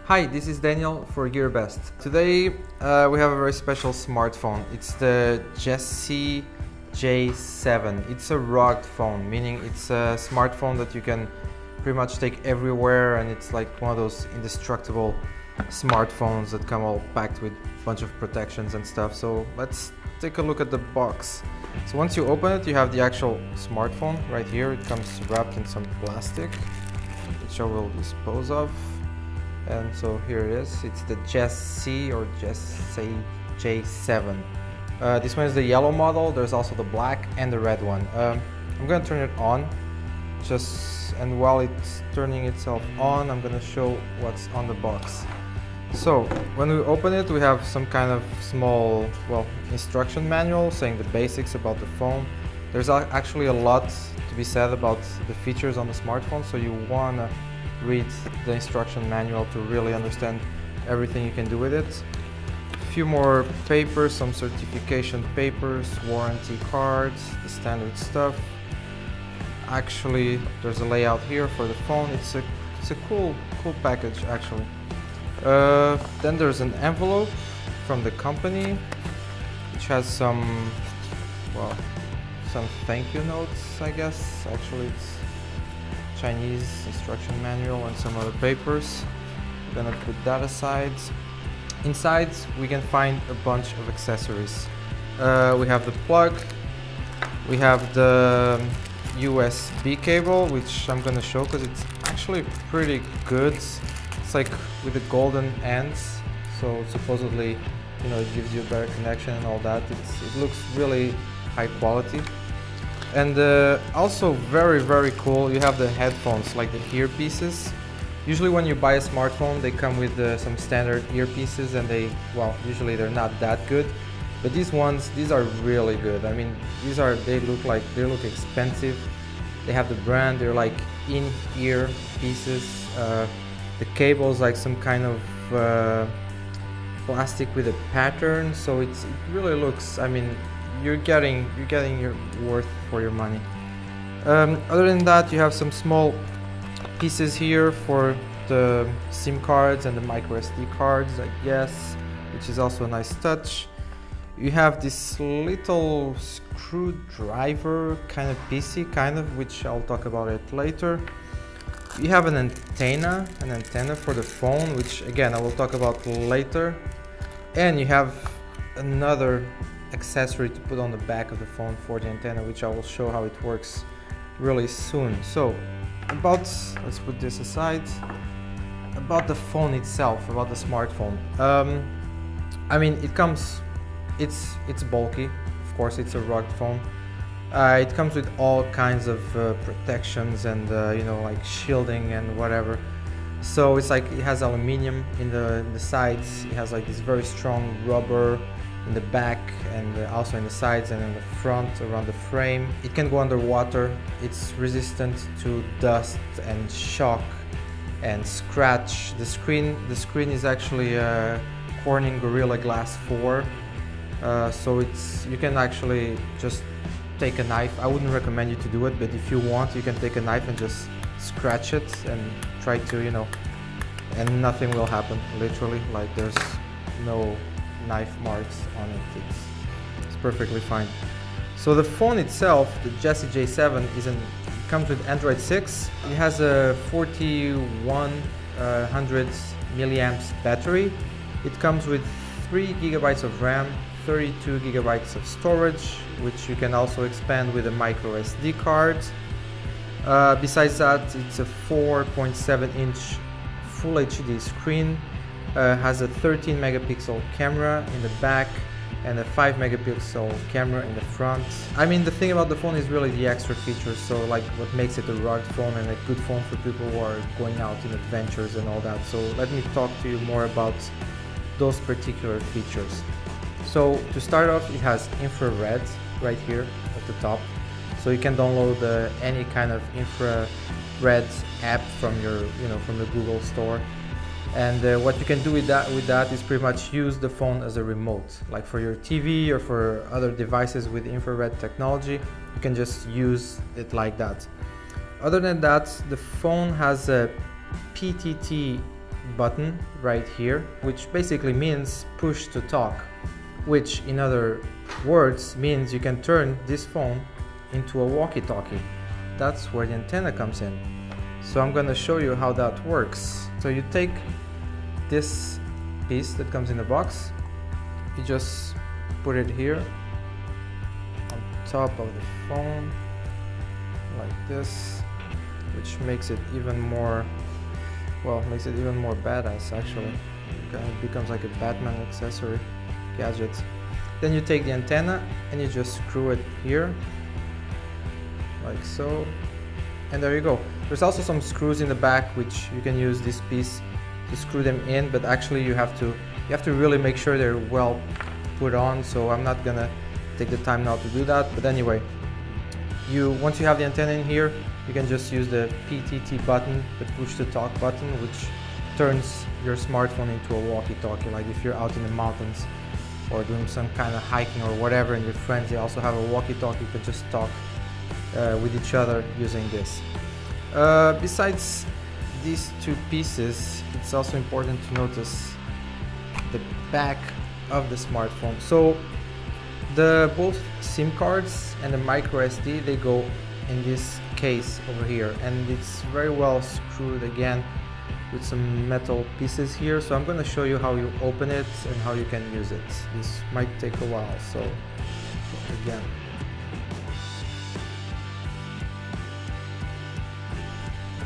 Hi, this is Daniel for GearBest. Today we have a very special smartphone. It's the JESY J7. It's a rugged phone, meaning it's a smartphone that you can pretty much take everywhere, and it's like one of those indestructible smartphones that come all packed with a bunch of protections and stuff. So let's take a look at the box. So once you open it, you have the actual smartphone right here. It comes wrapped in some plastic, which I will dispose of. And so here it is. It's the JESY or JESY J7. This one is the yellow model. There's also the black and the red one. I'm gonna turn it on, and while it's turning itself on, I'm gonna show what's on the box. So when we open it, we have some kind of small, instruction manual saying the basics about the phone. There's actually a lot to be said about the features on the smartphone, so you wanna read the instruction manual to really understand everything you can do with it. A few more papers, some certification papers, warranty cards, the standard stuff. Actually, there's a layout here for the phone. It's a cool package actually. Then there's an envelope from the company, which has some thank you notes, I guess. Actually, it's Chinese instruction manual and some other papers. I'm gonna put that aside. Inside we can find a bunch of accessories. We have the plug, we have the USB cable, which I'm gonna show because it's actually pretty good. It's like with the golden ends, so supposedly, it gives you a better connection and all that. It looks really high quality. And also very cool, you have the headphones, like the earpieces. Usually when you buy a smartphone, they come with some standard earpieces, and usually they're not that good. But these are really good. I mean, they look expensive. They have the brand, they're like in-ear pieces. The cable is like some kind of plastic with a pattern, so it really looks, I mean, you're getting your worth for your money. Other than that, you have some small pieces here for the SIM cards and the micro SD cards, I guess, which is also a nice touch. You have this little screwdriver kind of piecey, which I'll talk about it later. You have an antenna for the phone, which again I will talk about later. And you have another accessory to put on the back of the phone for the antenna, which I will show how it works really soon. So let's put this aside. About the phone itself, about the smartphone. I mean, it's bulky. Of course, it's a rugged phone. It comes with all kinds of protections and like shielding and whatever. So it's like it has aluminium in the sides. It has like this very strong rubber in the back and also in the sides and in the front around the frame. It can go underwater. It's resistant to dust and shock and scratch. The screen is actually Corning Gorilla Glass 4, so you can actually just take a knife. I wouldn't recommend you to do it, but if you want, you can take a knife and just scratch it and try to, and nothing will happen, literally. Like, there's no knife marks on it. It's perfectly fine. So the phone itself, the JESY J7, comes with Android 6. It has a 4100 milliamps battery. It comes with 3 gigabytes of RAM, 32 gigabytes of storage, which you can also expand with a micro SD card. Besides that, it's a 4.7-inch Full HD screen. Has a 13 megapixel camera in the back and a 5 megapixel camera in the front. I mean, the thing about the phone is really the extra features, so like what makes it a rugged phone and a good phone for people who are going out in adventures and all that. So let me talk to you more about those particular features. So to start off, it has infrared right here at the top, so you can download any kind of infrared app from from the Google store. And what you can do with that is pretty much use the phone as a remote, like for your TV or for other devices with infrared technology. You can just use it like that. Other than that, the phone has a PTT button right here, which basically means push to talk, which in other words means you can turn this phone into a walkie-talkie. That's where the antenna comes in. So I'm gonna show you how that works. So you take this piece that comes in the box, you just put it here on top of the phone like this, which makes it even more, well, makes it even more badass actually. It kind of becomes like a Batman accessory gadget. Then you take the antenna and you just screw it here like so, and there you go. There's also some screws in the back which you can use this piece to screw them in, but actually you have to really make sure they're well put on, so I'm not gonna take the time now to do that. But anyway, once you have the antenna in here, you can just use the PTT button, the push to talk button, which turns your smartphone into a walkie-talkie. Like if you're out in the mountains or doing some kind of hiking or whatever, and your friends, they also have a walkie-talkie, you could just talk with each other using this. Besides these two pieces, it's also important to notice the back of the smartphone. So both SIM cards and the micro SD, they go in this case over here, and it's very well screwed again with some metal pieces here. So I'm going to show you how you open it and how you can use it. This might take a while, so again.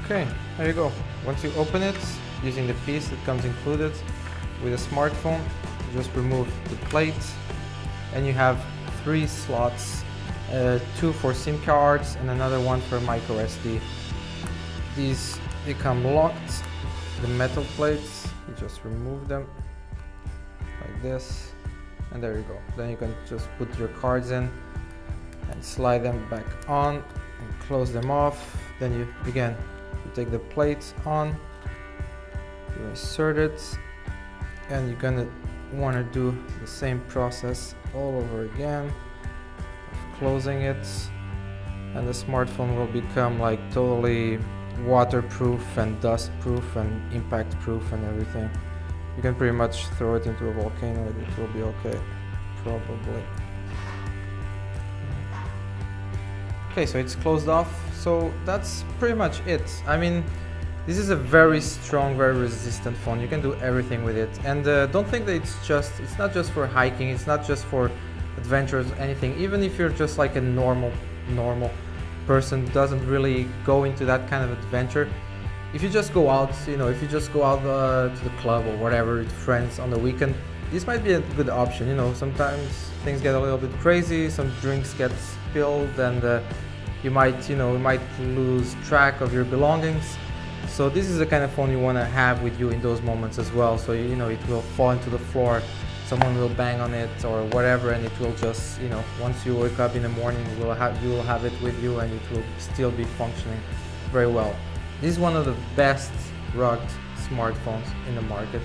Okay, there you go. Once you open it using the piece that comes included with a smartphone, you just remove the plate and you have 3 slots, 2 for SIM cards and another one for micro SD. These become locked, the metal plates, you just remove them like this, and there you go. Then you can just put your cards in and slide them back on and close them off. Then you take the plates on, you insert it, and you're gonna want to do the same process all over again of closing it, and the smartphone will become like totally waterproof and dust proof and impact proof and everything. You can pretty much throw it into a volcano and it will be okay, probably. Okay, so it's closed off. So that's pretty much it. I mean, this is a very strong, very resistant phone. You can do everything with it. And don't think that it's not just for hiking, it's not just for adventures, anything. Even if you're just like a normal person who doesn't really go into that kind of adventure, if you just go out, if you just go out to the club or whatever with friends on the weekend, this might be a good option. Sometimes things get a little bit crazy, some drinks get spilled, and you might lose track of your belongings. So this is the kind of phone you want to have with you in those moments as well. So it will fall into the floor, someone will bang on it or whatever, and it will just once you wake up in the morning, you will have it with you, and it will still be functioning very well. This is one of the best rugged smartphones in the market,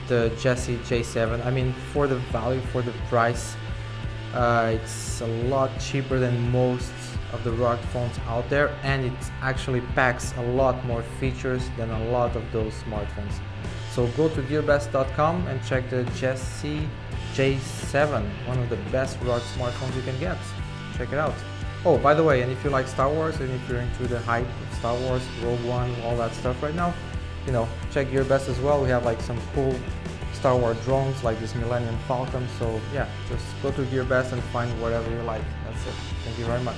the JESY J7. I mean, for the value, for the price, it's a lot cheaper than most of the rugged phones out there, and it actually packs a lot more features than a lot of those smartphones. So go to gearbest.com and check the JESY J7, one of the best rugged smartphones you can get. Check it out. Oh, by the way, and if you like Star Wars, and if you're into the hype of Star Wars, Rogue One, all that stuff right now, check GearBest as well. We have like some cool Star Wars drones like this Millennium Falcon. So yeah, just go to GearBest and find whatever you like. That's it. Thank you very much.